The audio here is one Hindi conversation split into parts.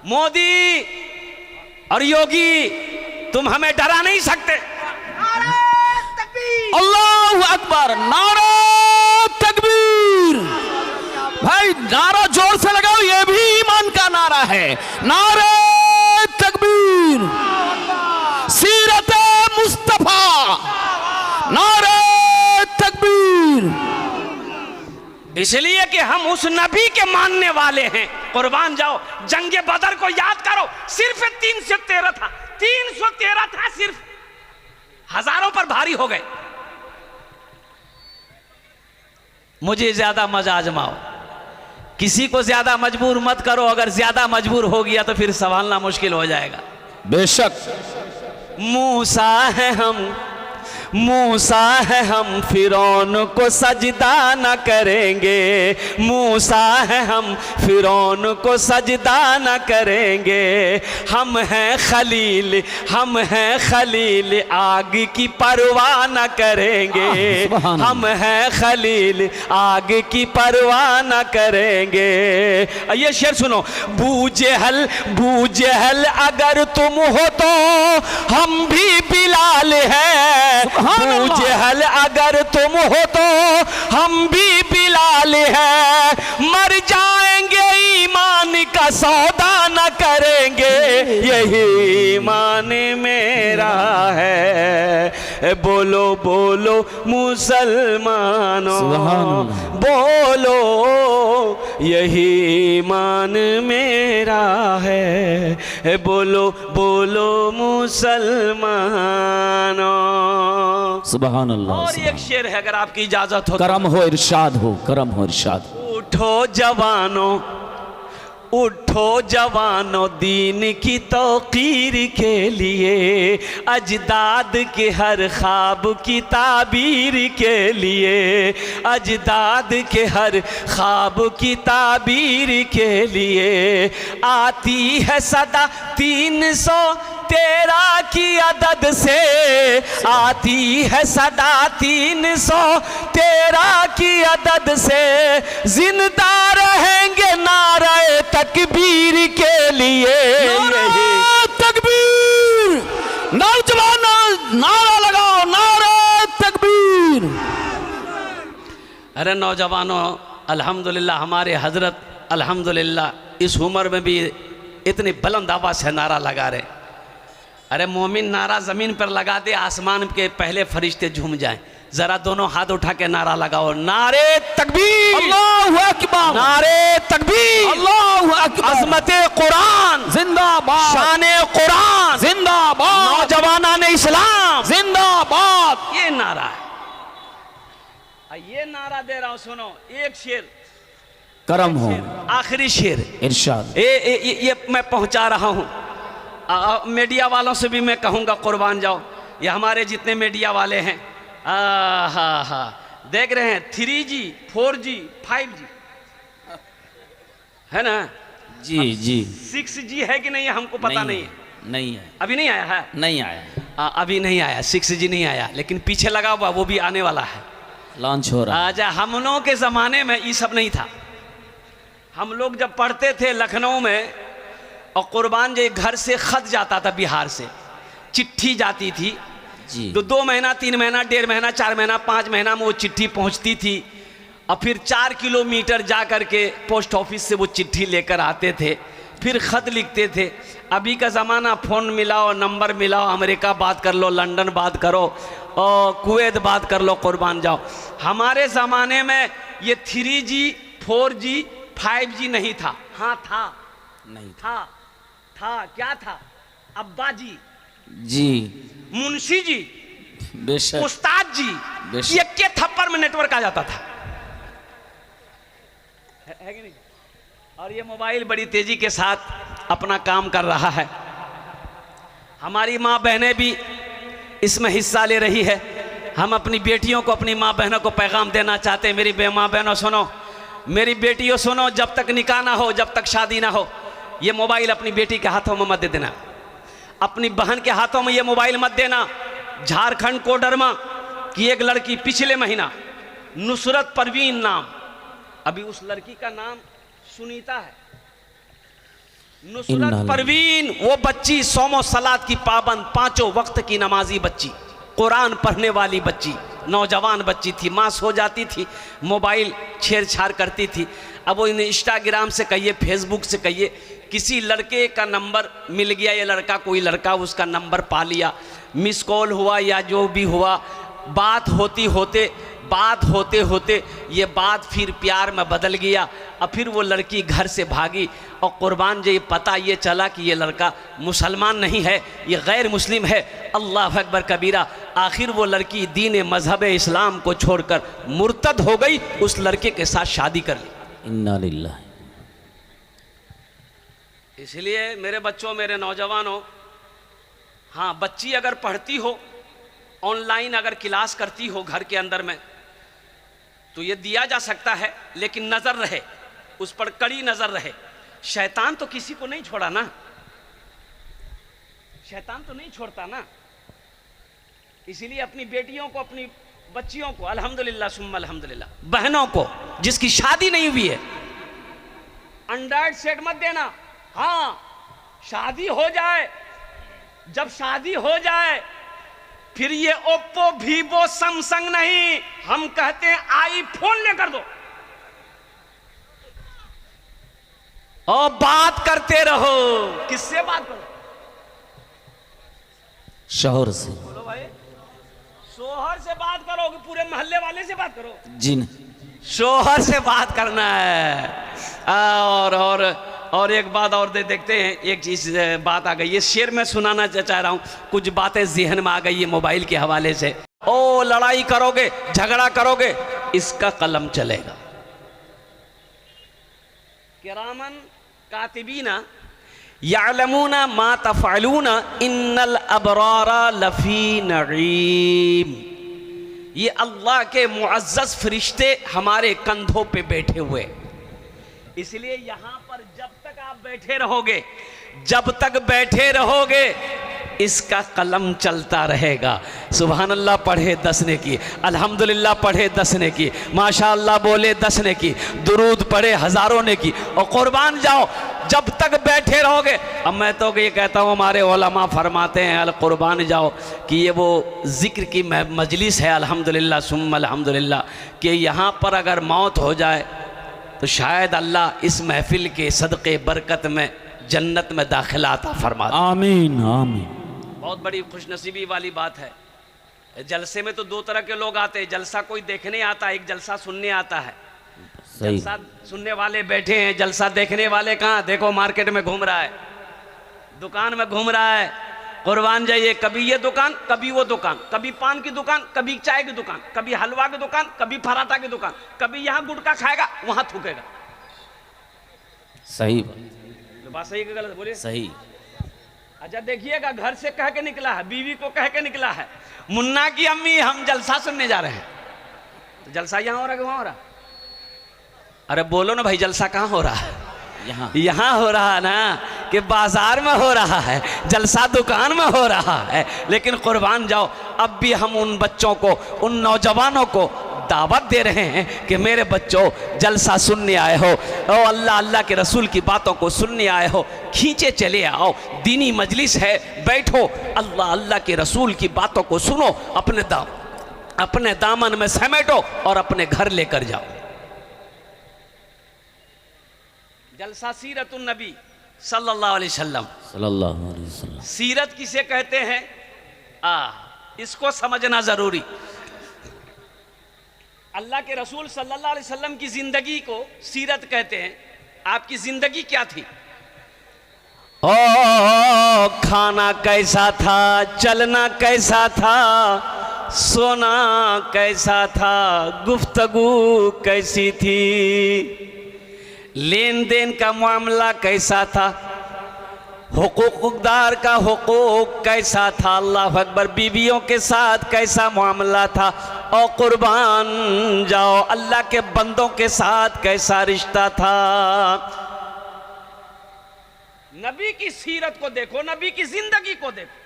मोदी और योगी तुम हमें डरा नहीं सकते। अल्लाहु अकबर, नारा तकबीर। भाई नारा जोर से लगाओ, ये भी ईमान का नारा है। नारा तकबीर, सीरत मुस्तफा, नारा तकबीर। इसलिए कि हम उस नबी के मानने वाले हैं। कुर्बान जाओ, जंगे बदर को याद करो, सिर्फ 313 था, 313 था सिर्फ, हजारों पर भारी हो गए। मुझे ज्यादा मजा आजमाओ, किसी को ज्यादा मजबूर मत करो। अगर ज्यादा मजबूर हो गया तो फिर संभालना मुश्किल हो जाएगा। बेशक मूसा है हम, मूसा है हम, फिरौन को सजदा न करेंगे। मूसा है हम, फिरौन को सजदा न करेंगे। हम हैं खलील, हम हैं खलील, आग की परवाह न करेंगे। हम हैं खलील, आग की परवाह न करेंगे। ये शेर सुनो, बूजहल, बूजहल अगर तुम हो तो हम भी बिलाल हैं। बूजहल अगर तुम हो तो हम भी बिलाल हैं। मर जाएंगे ईमान का सौदा न करेंगे, यही ईमान मेरा है। बोलो बोलो मुसलमानों, बोलो यही ईमान मेरा है। बोलो बोलो मुसलमानों। सुभान अल्लाह। और एक शेर है अगर आपकी इजाजत हो। करम हो इरशाद हो, करम हो इरशाद। उठो जवानों, उठो जवानों, दीन की तौकीर के लिए। अजदाद के हर ख्वाब की ताबीर के लिए। अजदाद के हर ख्वाब की ताबीर के लिए। आती है सदा 313 की अदद से। आती है सदा 313 की अदद से। जिंदा रहेंगे नारे तकबीर के लिए। तकबीर, नौजवान नारा लगाओ, नारा तकबीर। अरे नौजवानों, अल्हम्दुलिल्लाह हमारे हजरत अल्हम्दुलिल्लाह इस उम्र में भी इतनी बुलंद आवाज से नारा लगा रहे। अरे मोमिन नारा जमीन पर लगा दे, आसमान के पहले फरिश्ते झूम जाएं। जरा दोनों हाथ उठा के नारा लगाओ, नारे तकबीर, अल्लाहु अकबर, नारे तकबीर, अल्लाहु अकबर। अज़मते कुरान जिंदाबाद, शाने कुरान जिंदाबाद, नौजवानाने इस्लाम जिंदाबाद। ये नारा है, ये नारा दे रहा हूं। सुनो एक शेर, करम हो, आखिरी शेर इरशाद। ये मैं पहुंचा रहा हूं। मीडिया वालों से भी मैं कहूंगा, कुर्बान जाओ, ये हमारे जितने मीडिया वाले हैं, हा देख रहे हैं 3G 4G 5G है ना जी जी। 6G है कि नहीं हमको पता नहीं है। नहीं है, अभी नहीं आया है, नहीं आया, अभी नहीं आया, 6G नहीं आया, लेकिन पीछे लगा हुआ वो भी आने वाला है, लॉन्च हो रहा है। आजा। हम लोगों के ज़माने में ये सब नहीं था। हम लोग जब पढ़ते थे लखनऊ में, और कुर्बान जो घर से खत जाता था, बिहार से चिट्ठी जाती थी जी। तो 2 महीना 3 महीना 1.5 महीना 4 महीना 5 महीना में वो चिट्ठी पहुंचती थी, और फिर 4 किलोमीटर जा कर के पोस्ट ऑफिस से वो चिट्ठी लेकर आते थे, फिर ख़त लिखते थे। अभी का ज़माना, फ़ोन मिलाओ, नंबर मिलाओ, अमेरिका बात कर लो, लंदन बात करो, और कुवैत बात कर लो, कुर्बान जाओ। हमारे ज़माने में ये 3G 4G 5G नहीं था। हाँ था, नहीं था क्या था? अब्बा जी जी, मुंशी जी, बेशक, उस्ताद जी, बेशक। ये के थप्पड़ में नेटवर्क आ जाता था, है कि नहीं? और ये मोबाइल बड़ी तेजी के साथ अपना काम कर रहा है। हमारी माँ बहनें भी इसमें हिस्सा ले रही है। हम अपनी बेटियों को, अपनी माँ बहनों को पैगाम देना चाहते हैं। मेरी माँ बहनों सुनो, मेरी बेटियों सुनो, जब तक निकाह ना हो, जब तक शादी ना हो, ये मोबाइल अपनी बेटी के हाथों में मत दे देना, अपनी बहन के हाथों में ये मोबाइल मत देना। झारखंड कोडरमा की एक लड़की पिछले महीना, नुसरत परवीन नाम, अभी उस लड़की का नाम सुनीता है, नुसरत परवीन वो बच्ची सोमो सलात की पाबंद, 5 वक्त की नमाजी बच्ची, कुरान पढ़ने वाली बच्ची, नौजवान बच्ची थी। माँ सो जाती थी, मोबाइल छेड़छाड़ करती थी। अब वो इंस्टाग्राम से कहिए, फेसबुक से कहिए, किसी लड़के का नंबर मिल गया, ये लड़का कोई लड़का उसका नंबर पा लिया, मिस कॉल हुआ या जो भी हुआ, बात होते होते ये बात फिर प्यार में बदल गया। और फिर वो लड़की घर से भागी और कुर्बान जी पता ये चला कि ये लड़का मुसलमान नहीं है, ये गैर मुस्लिम है। अल्लाह अकबर कबीरा। आखिर वो लड़की दीन मज़हब इस्लाम को छोड़कर मुर्तद हो गई, उस लड़के के साथ शादी कर ली। इन्ना लिल्लाह। इसलिए मेरे बच्चों, मेरे नौजवानों, हाँ, बच्ची अगर पढ़ती हो, ऑनलाइन अगर क्लास करती हो घर के अंदर में, तो ये दिया जा सकता है, लेकिन नज़र रहे, उस पर कड़ी नज़र रहे। शैतान तो किसी को नहीं छोड़ा ना, शैतान तो नहीं छोड़ता ना। इसीलिए अपनी बेटियों को, अपनी बच्चियों को, अल्हम्दुलिल्लाह सुम्मा अल्हम्दुलिल्लाह, बहनों को जिसकी शादी नहीं हुई है, एंड्रॉयड सेट मत देना। हाँ, शादी हो जाए, जब शादी हो जाए फिर ये ओप्पो, वीवो, सैमसंग नहीं, हम कहते हैं आईफोन लेकर दो और बात करते रहो। किससे बात करो? शोहर से। बोलो भाई, शोहर से बात करो कि पूरे मोहल्ले वाले से बात करो? जी नहीं, शोहर से बात करना है। और एक बात और देखते हैं, एक चीज़ बात आ गई है, शेर में सुनाना चाह रहा हूँ, कुछ बातें ज़हन में आ गई है मोबाइल के हवाले से। ओ लड़ाई करोगे, झगड़ा करोगे, इसका कलम चलेगा। किरामन कातिबीना यालमूना मा तफअलूना इन्नल अबरारा लफी नईम। ये अल्लाह के मुअज़्ज़ज़ फरिश्ते हमारे कंधों पे बैठे हुए, इसलिए यहां पर जब तक आप बैठे रहोगे, जब तक बैठे रहोगे, इसका कलम चलता रहेगा। सुभान अल्लाह पढ़े 10 ने की, अल्हम्दुलिल्लाह पढ़े 10 ने की, माशाअल्लाह बोले 10 ने की, दुरूद पढ़े हज़ारों ने की, और कुर्बान जाओ जब तक बैठे रहोगे। अब मैं तो ये कहता हूँ, हमारे उलमा फरमाते हैं अल कुर्बान जाओ कि ये वो ज़िक्र की मजलिस है, अल्हम्दुलिल्लाह सुम्मा अल्हम्दुलिल्लाह, कि यहाँ पर अगर मौत हो जाए तो शायद अल्लाह इस महफिल के सदक़े बरकत में जन्नत में दाखिला अता फरमा दे। आमीन आमीन। बहुत बड़ी खुशनसीबी वाली बात है। जलसे में तो 2 तरह के लोग आते हैं, जलसा कोई देखने आता है, एक जलसा सुनने आता है। सही। जलसा सुनने वाले बैठे हैं, जलसा देखने वाले कहाँ? देखो मार्केट में घूम रहा है, दुकान में घूम रहा है, कुर्बान जाइए, कभी ये दुकान, कभी वो दुकान, कभी पान की दुकान, कभी चाय की दुकान, कभी हलवा की दुकान, कभी पराठा की दुकान, कभी यहाँ गुटखा खाएगा, वहां थूकेगा। सही बात सही कि गलत? बोलिए सही। अच्छा देखिएगा, घर से कह के निकला है, बीवी को कह के निकला है, मुन्ना की अम्मी हम जलसा सुनने जा रहे हैं। तो जलसा यहाँ हो रहा है कि वहां हो रहा? अरे बोलो ना भाई, जलसा कहाँ हो रहा है? यहाँ हो रहा है ना, कि बाजार में हो रहा है, जलसा दुकान में हो रहा है। लेकिन कुर्बान जाओ, अब भी हम उन बच्चों को, उन नौजवानों को दावत दे रहे हैं कि मेरे बच्चों जलसा सुनने आए हो, और अल्लाह अल्लाह के रसूल की बातों को सुनने आए हो, खींचे चले आओ, दीनी मजलिस है, बैठो, अल्लाह अल्लाह के रसूल की बातों को सुनो, अपने दामन में समेटो और अपने घर लेकर जाओ। जलसा सीरतुन नबी सल्लल्लाहु अलैहि वसल्लम। सीरत किसे कहते हैं? इसको समझना जरूरी। अल्लाह के रसूल सल्लल्लाहु अलैहि वसल्लम की जिंदगी को सीरत कहते हैं। आपकी जिंदगी क्या थी? ओ खाना कैसा था, चलना कैसा था, सोना कैसा था, गुफ्तगू कैसी थी, लेन देन का मामला कैसा था, हुकूकदार का हुकूक कैसा था, अल्लाह अकबर, बीवियों के साथ कैसा मामला था, और कुर्बान जाओ अल्लाह के बंदों के साथ कैसा रिश्ता था। नबी की सीरत को देखो, नबी की जिंदगी को देखो।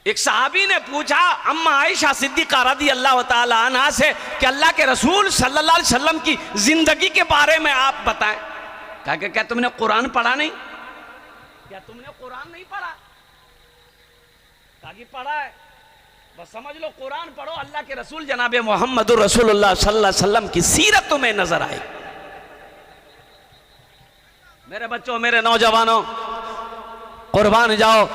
एक सहाबी ने पूछा अम्मा आयशा सिद्दीक़ा रज़ियल्लाहु ताला अन्हा से कि अल्लाह के रसूल सल्लल्लाहु अलैहि वसल्लम की जिंदगी के बारे में आप बताएं। कहा कि क्या तुमने कुरान पढ़ा नहीं? क्या तुमने कुरान नहीं पढ़ा? कहा कि पढ़ा है। बस समझ लो कुरान पढ़ो, अल्लाह के रसूल जनाब मोहम्मद रसूलुल्लाह सल्लल्लाहु अलैहि वसल्लम की सीरत तुम्हें नजर आए। मेरे बच्चों, मेरे नौजवानों, कुर्बान जाओ,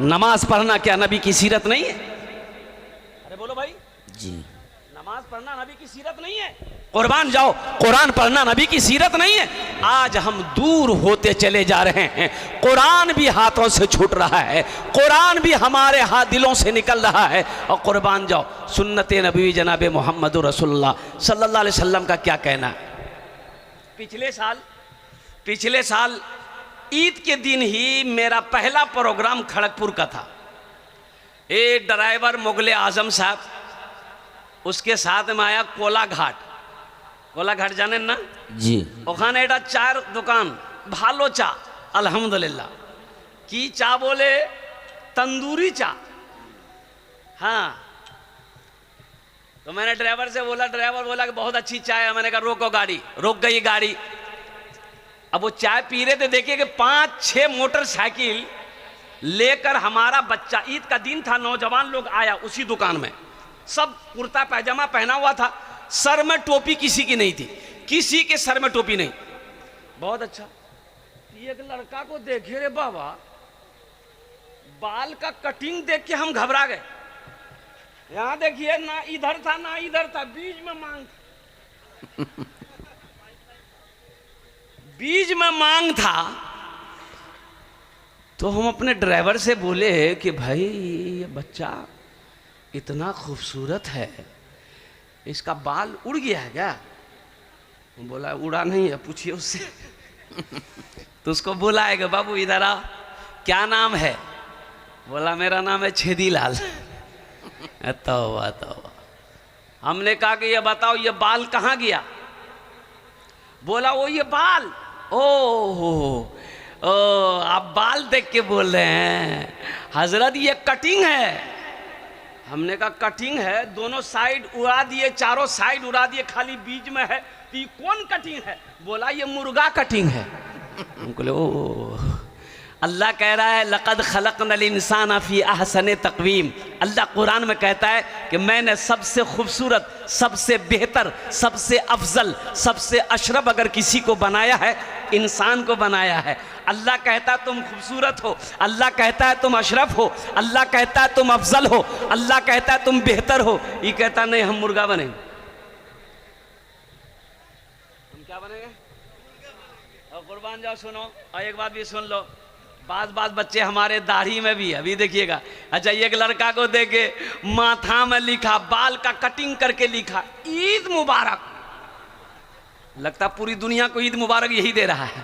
नमाज पढ़ना क्या नबी की सीरत नहीं है? अरे बोलो भाई, जी। नमाज पढ़ना नबी की सीरत नहीं है? कुर्बान जाओ, कुरान पढ़ना नबी की सीरत नहीं है? आज हम दूर होते चले जा रहे हैं, कुरान भी हाथों से छूट रहा है, कुरान भी हमारे हाथ दिलों से निकल रहा है। और कुर्बान जाओ, सुन्नत नबी जनाब मोहम्मद रसूलुल्लाह सल्लल्लाहु अलैहि वसल्लम का क्या कहना है? पिछले साल ईद के दिन ही मेरा पहला प्रोग्राम खड़गपुर का था। एक ड्राइवर मुगले आजम साहब, उसके साथ में आया कोलाघाट। कोलाघाट जाने ना जी। ओखाने एटा चार दुकान भालो चा अल्हम्दुलिल्लाह की चा बोले तंदूरी चा। हाँ, तो मैंने ड्राइवर से बोला, ड्राइवर बोला कि बहुत अच्छी चाय है। मैंने कहा रोको गाड़ी। रुक गई गाड़ी। अब वो चाय पी रहे थे, देखिए कि 5-6 मोटरसाइकिल लेकर हमारा बच्चा, ईद का दिन था, नौजवान लोग आया उसी दुकान में, सब कुर्ता पैजामा पहना हुआ था, सर में टोपी किसी की नहीं थी, किसी के सर में टोपी नहीं। बहुत अच्छा। एक लड़का को देखे रे बाबा, बाल का कटिंग देख के हम घबरा गए। यहां देखिए, ना इधर था ना इधर था, बीच में मांग था। बीच में मांग था। तो हम अपने ड्राइवर से बोले कि भाई ये बच्चा इतना खूबसूरत है, इसका बाल उड़ गया है क्या? बोला उड़ा नहीं है, पूछिए उससे। तो उसको बोला है कि बाबू इधर आओ, क्या नाम है? बोला मेरा नाम है छेदीलाल। तौबा तौबा। हमने कहा कि ये बताओ ये बाल कहाँ गया? बोला वो ये बाल, ओ आप बाल देख के बोल रहे हैं हजरत, ये कटिंग है। हमने कहा कटिंग है? दोनों साइड उड़ा दिए, चारों साइड उड़ा दिए, खाली बीच में है, तो ये कौन कटिंग है? बोला ये मुर्गा कटिंग है। बोले ओ, अल्लाह कह रहा है लक़द खलक़नल इंसान फ़ी अहसन तक़वीम। अल्लाह कुरान में कहता है कि मैंने सबसे खूबसूरत, सबसे बेहतर, सबसे अफजल, सबसे अशरफ अगर किसी को बनाया है, इंसान को बनाया है। अल्लाह कहता है तुम खूबसूरत हो, अल्लाह कहता है तुम अशरफ हो, अल्लाह कहता है तुम अफजल हो, अल्लाह कहता है तुम बेहतर हो। ये कहता नहीं हम मुर्गा बनेंगे। हम क्या बनेंगे? और कुर्बान जाओ, सुनो, और एक बात भी सुन लो, बात बच्चे हमारे दाढ़ी में भी है, अभी देखिएगा। अच्छा, एक लड़का को देखे माथा में लिखा, बाल का कटिंग करके लिखा ईद मुबारक। लगता पूरी दुनिया को ईद मुबारक यही दे रहा है,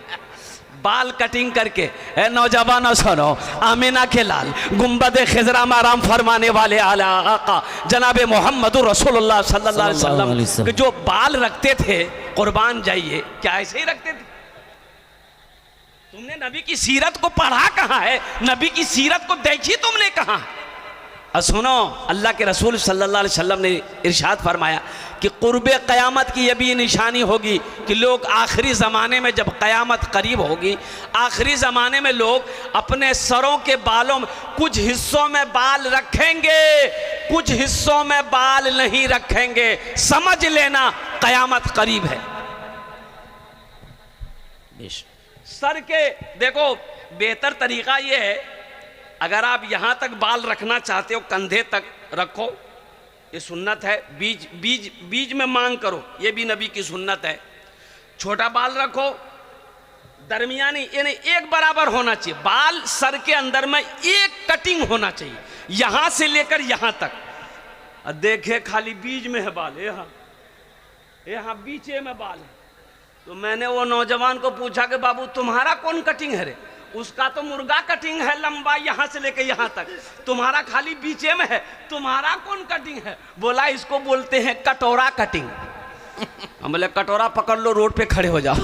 बाल कटिंग करके। नौजवानों सुनो, आमीना के लाल, गुंबद खिजरा में आराम फरमाने वाले आला आका जनाब मोहम्मद रसूलुल्लाह सल्लल्लाहु अलैहि वसल्लम के जो बाल रखते थे, कुर्बान जाइए, क्या ऐसे ही रखते थे? तुमने नबी की सीरत को पढ़ा कहाँ है? नबी की सीरत को देखी तुमने कहाँ? और सुनो, अल्लाह के रसूल सल्लल्लाहु अलैहि वसल्लम ने इरशाद फरमाया कि कुर्बे क़यामत की ये भी निशानी होगी कि लोग आखिरी ज़माने में, जब क़यामत करीब होगी, आखिरी ज़माने में लोग अपने सरों के बालों में कुछ हिस्सों में बाल रखेंगे, कुछ हिस्सों में बाल नहीं रखेंगे। समझ लेना क़यामत करीब है। सर के देखो, बेहतर तरीका ये है, अगर आप यहाँ तक बाल रखना चाहते हो, कंधे तक रखो, ये सुन्नत है। बीज में मांग करो, ये भी नबी की सुन्नत है। छोटा बाल रखो, दरमियानी, यानी एक बराबर होना चाहिए। बाल सर के अंदर में एक कटिंग होना चाहिए, यहाँ से लेकर यहाँ तक। और देखे खाली बीज में है बाल, यहाँ बीचे में बाल है। तो मैंने वो नौजवान को पूछा कि बाबू तुम्हारा कौन कटिंग है रे? उसका तो मुर्गा कटिंग है, लंबा यहाँ से लेके यहाँ तक, तुम्हारा खाली बीचे में है, तुम्हारा कौन कटिंग है? बोला इसको बोलते हैं कटोरा कटिंग। हम बोले कटोरा पकड़ लो, रोड पे खड़े हो जाओ।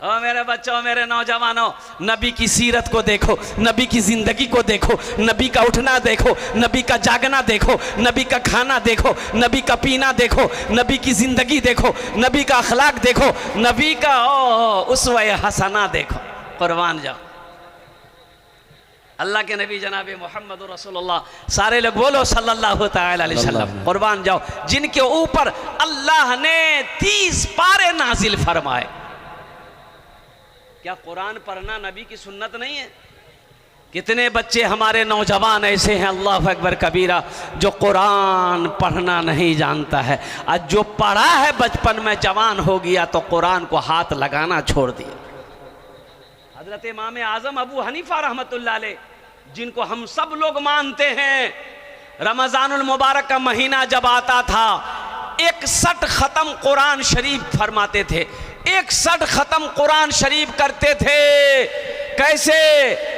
ओ मेरे बच्चों, मेरे नौजवानों, नबी की सीरत को देखो, नबी की जिंदगी को देखो, नबी का उठना देखो, नबी का जागना देखो, नबी का खाना देखो, नबी का पीना देखो, नबी की जिंदगी देखो, नबी का अखलाक देखो, नबी का उसवा हसना देखो। कुर्बान जाओ। अल्लाह के नबी जनाब मोहम्मद रसूलुल्लाह, सारे लोग बोलो सल्लल्लाहु तआला अलैहि वसल्लम। कुर्बान जाओ, जिनके ऊपर अल्लाह ने 30 पारे नाजिल फरमाए। क्या कुरान पढ़ना नबी की सुन्नत नहीं है? कितने बच्चे हमारे नौजवान ऐसे हैं, अल्लाह अकबर कबीरा, जो कुरान पढ़ना नहीं जानता है। आज जो पढ़ा है बचपन में जवान हो गया तो कुरान को हाथ लगाना छोड़ दिया। हजरत इमाम आजम अबू हनीफा रहमतुल्लाह अलैह, जिनको हम सब लोग मानते हैं, रमजानुल मुबारक का महीना जब आता था 61 खत्म कुरान शरीफ फरमाते थे, 61 खत्म कुरान शरीफ करते थे। कैसे?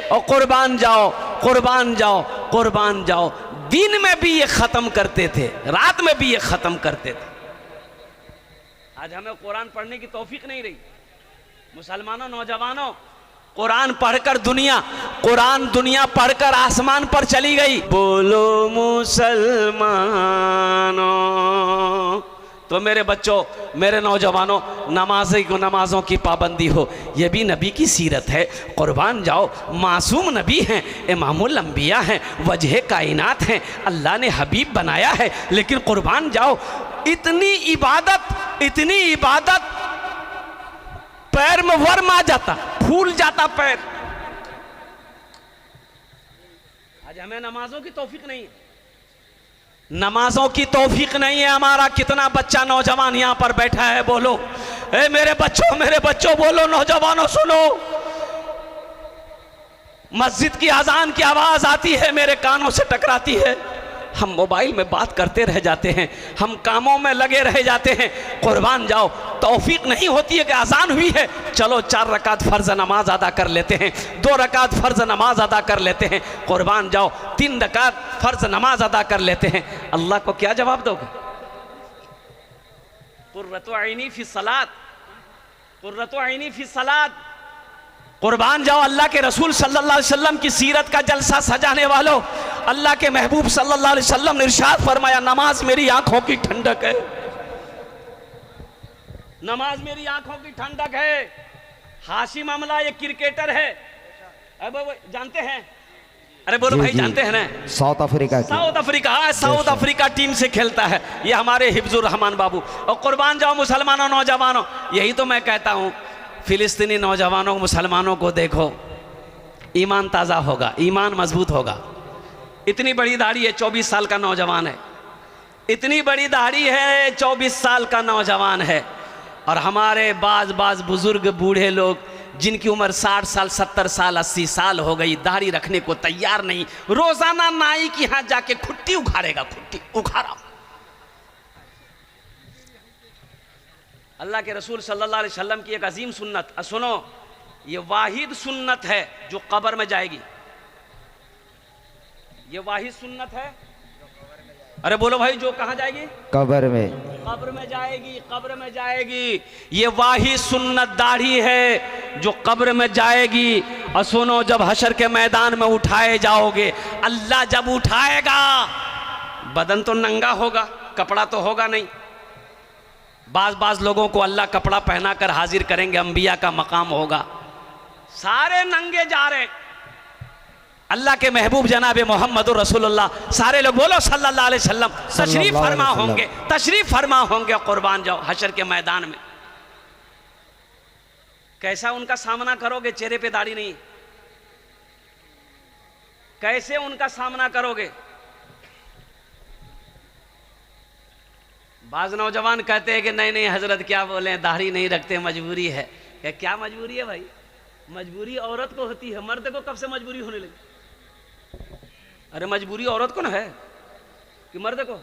और कुर्बान जाओ, कुर्बान जाओ, कुर्बान जाओ। दिन में भी ये खत्म करते थे, रात में भी ये खत्म करते थे। आज हमें कुरान पढ़ने की तौफीक नहीं रही। मुसलमानों, नौजवानों, कुरान पढ़कर कुरान दुनिया पढ़कर आसमान पर चली गई। बोलो मुसलमानों। तो मेरे बच्चों, मेरे नौजवानों, नमाजों की पाबंदी हो, यह भी नबी की सीरत है। कुर्बान जाओ, मासूम नबी हैं, इमामुल अंबिया हैं, वजह कायनात हैं, अल्लाह ने हबीब बनाया है। लेकिन कुर्बान जाओ, इतनी इबादत पैर में वर्म आ जाता, फूल जाता पैर। आज हमें नमाजों की तौफीक नहीं है, नमाजों की तौफीक नहीं है। हमारा कितना बच्चा नौजवान यहां पर बैठा है, बोलो ए मेरे बच्चों बोलो, नौजवानों सुनो। मस्जिद की अजान की आवाज आती है, मेरे कानों से टकराती है, हम मोबाइल में बात करते रह जाते हैं, हम कामों में लगे रह जाते हैं। कुर्बान जाओ, तौफीक नहीं होती है कि अजान हुई है, चलो 4 रकात फ़र्ज नमाज अदा कर लेते हैं, 2 रकात फ़र्ज नमाज अदा कर लेते हैं। कुर्बान जाओ, 3 रकात फ़र्ज नमाज अदा कर लेते हैं। अल्लाह को क्या जवाब दोगे? कुर्रतु ऐनी फी सलात, कुर्रतु ऐनी फी सलात। कुर्बान जाओ, अल्लाह के रसूल सल्लल्लाहु अलैहि वसल्लम की सीरत का जलसा सजाने वालों, अल्लाह के महबूब सल्लल्लाहु अलैहि वसल्लम ने इरशाद फरमाया, नमाज मेरी आंखों की ठंडक है, नमाज मेरी आंखों की ठंडक है। हाशिम अमला एक क्रिकेटर है, अब जानते हैं? अरे बोलो भाई, जानते हैं ना? साउथ अफ्रीका टीम से खेलता है, ये हमारे हिफ्जुर रहमान बाबू। और कुर्बान जाओ मुसलमानों, नौजवानों, यही तो मैं कहता हूं, फिलिस्तीनी नौजवानों, मुसलमानों को देखो, ईमान ताज़ा होगा, ईमान मजबूत होगा। इतनी बड़ी दाढ़ी है, 24 साल का नौजवान है, इतनी बड़ी दाढ़ी है, 24 साल का नौजवान है। और हमारे बाज बुजुर्ग बूढ़े लोग जिनकी उम्र 60 साल, 70 साल, 80 साल हो गई, दाढ़ी रखने को तैयार नहीं। रोजाना नाई के यहाँ जाके खुट्टी उखाड़ेगा, खुट्टी उखाड़ा। अल्लाह के रसूल सल्लल्लाहु अलैहि वसल्लम की एक अजीम सुन्नत, सुनो, ये वाहिद सुन्नत है जो कब्र में जाएगी, ये वाहिद सुन्नत है। अरे बोलो भाई, जो कहाँ जाएगी? कब्र में, कब्र में जाएगी, कब्र में जाएगी। ये वाहिद सुन्नत दाढ़ी है जो कब्र में जाएगी। और सुनो, जब हशर के मैदान में उठाए जाओगे, अल्लाह जब उठाएगा, बदन तो नंगा होगा, कपड़ा तो होगा नहीं। बाज लोगों को अल्लाह कपड़ा पहना कर हाजिर करेंगे, अंबिया का मकाम होगा, सारे नंगे जा रहे। अल्लाह के महबूब जनाब मोहम्मद रसूलुल्लाह, सारे लोग बोलो सल्लल्लाहु अलैहि वसल्लम, तशरीफ फरमा होंगे। कुर्बान जाओ, हशर के मैदान में कैसा उनका सामना करोगे? चेहरे पे दाढ़ी नहीं, कैसे उनका सामना करोगे? बाज नौजवान कहते हैं कि नहीं हजरत, क्या बोले, दाढ़ी नहीं रखते, मजबूरी है। क्या मजबूरी है भाई? मजबूरी औरत को होती है, मर्द को कब से मजबूरी होने लगी? अरे मजबूरी औरत को ना है कि मर्द को?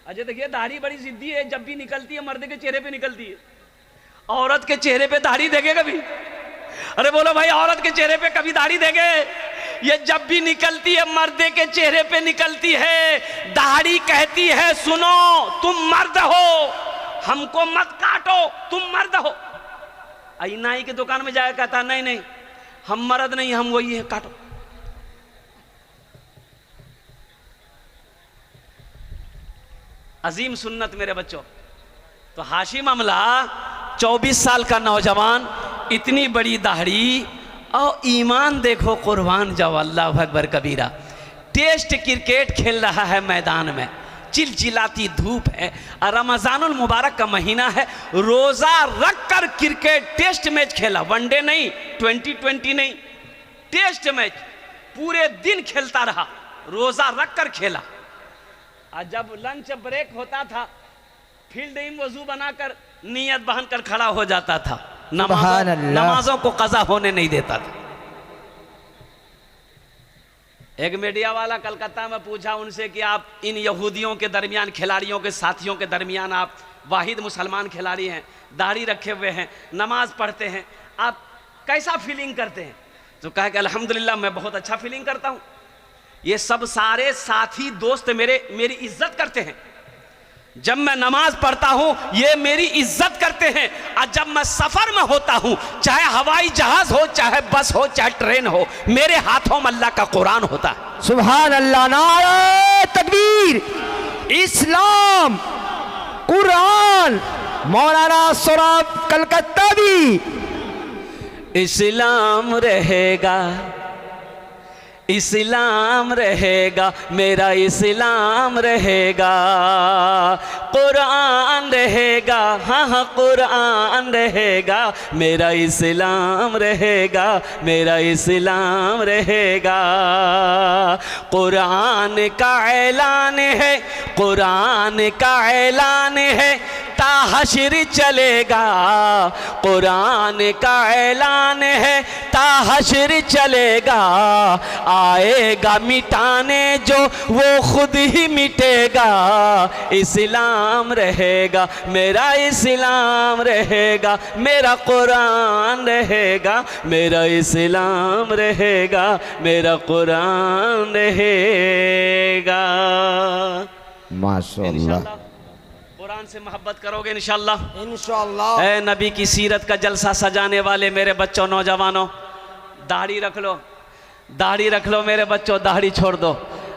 अजय देखिए, दाढ़ी बड़ी जिद्दी है, जब भी निकलती है मर्द के चेहरे पे निकलती है, औरत के चेहरे पे दाढ़ी देखे कभी? अरे बोलो भाई, औरत के चेहरे पे कभी दाढ़ी देखे? ये जब भी निकलती है मर्द के चेहरे पे निकलती है। दाढ़ी कहती है, सुनो तुम मर्द हो, हमको मत काटो, तुम मर्द हो। आई नाई की दुकान में जाकर कहता नहीं नहीं हम मर्द नहीं, हम वही है, काटो। अजीम सुन्नत मेरे बच्चों। तो हाशिम अमला 24 साल का नौजवान, इतनी बड़ी दाढ़ी और ईमान देखो कुर्बान जाओ, अल्लाह अकबर कबीरा। टेस्ट क्रिकेट खेल रहा है मैदान में, चिलचिलाती धूप है और रमजानुल मुबारक का महीना है, रोजा रख कर क्रिकेट टेस्ट मैच खेला। वनडे नहीं, 2020 नहीं, टेस्ट मैच पूरे दिन खेलता रहा, रोजा रख कर खेला। और जब लंच ब्रेक होता था फील्ड में वजू बनाकर नियत बहन कर खड़ा हो जाता था, नमाजों को कज़ा होने नहीं देता था। एक मीडिया वाला कलकत्ता में पूछा उनसे कि आप इन यहूदियों के दरमियान, खिलाड़ियों के साथियों के दरमियान आप वाहिद मुसलमान खिलाड़ी हैं, दाढ़ी रखे हुए हैं, नमाज पढ़ते हैं, आप कैसा फीलिंग करते हैं? तो कहा कि अल्हम्दुलिल्लाह मैं बहुत अच्छा फीलिंग करता हूँ। ये सब सारे साथी दोस्त मेरी इज्जत करते हैं। जब मैं नमाज पढ़ता हूं ये मेरी इज्जत करते हैं, और जब मैं सफर में होता हूं, चाहे हवाई जहाज हो, चाहे बस हो, चाहे ट्रेन हो, मेरे हाथों में अल्लाह का कुरान होता है। सुभान अल्लाह, नारे तकबीर, इस्लाम, कुरान। मौलाना सौरभ कलकत्ता भी। इस्लाम रहेगा, इस्लाम रहेगा, मेरा इस्लाम रहेगा, कुरान रहेगा, हाँ हाँ कुरान रहेगा, मेरा इस्लाम रहेगा, मेरा इस्लाम रहेगा। कुरान का ऐलान है, कुरान का ऐलान है, ता हश्र चलेगा, कुरान का ऐलान है, ता हश्र चलेगा। आएगा मिटाने जो वो खुद ही मिटेगा, इस्लाम रहेगा, मेरा इस्लाम रहेगा, मेरा कुरान रहेगा, मेरा इस्लाम रहेगा, मेरा कुरान रहेगा। माशाअल्लाह, कुरान से मोहब्बत करोगे इंशाअल्लाह। इंशाअल्लाह। ऐ नबी की सीरत का जलसा सजाने वाले मेरे बच्चों, नौजवानों, दाढ़ी रख लो, दाढ़ी रख लो मेरे बच्चों, दाढ़ी छोड़ दो।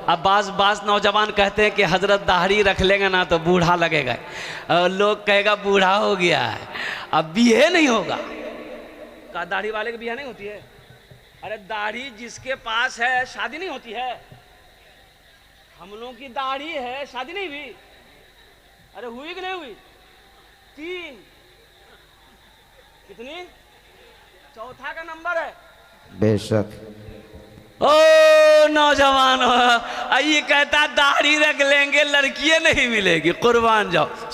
अब बाज नौजवान कहते हैं कि हजरत दाढ़ी रख लेंगे ना तो बूढ़ा लगेगा, और लोग कहेगा बूढ़ा हो गया है, अब बीहे नहीं होगा। का दाढ़ी वाले की बीहे नहीं होती है? अरे दाढ़ी जिसके पास है शादी नहीं होती है। हम लोगों की दाढ़ी है, शादी नहीं हुई। अरे हुई कि नहीं हुई? 3 कितनी? चौथा का नंबर है। बेशक। ओ नौजवान, ये कहता दाढ़ी रख लेंगे लड़कियां नहीं मिलेगी, कुर्बान जाओ।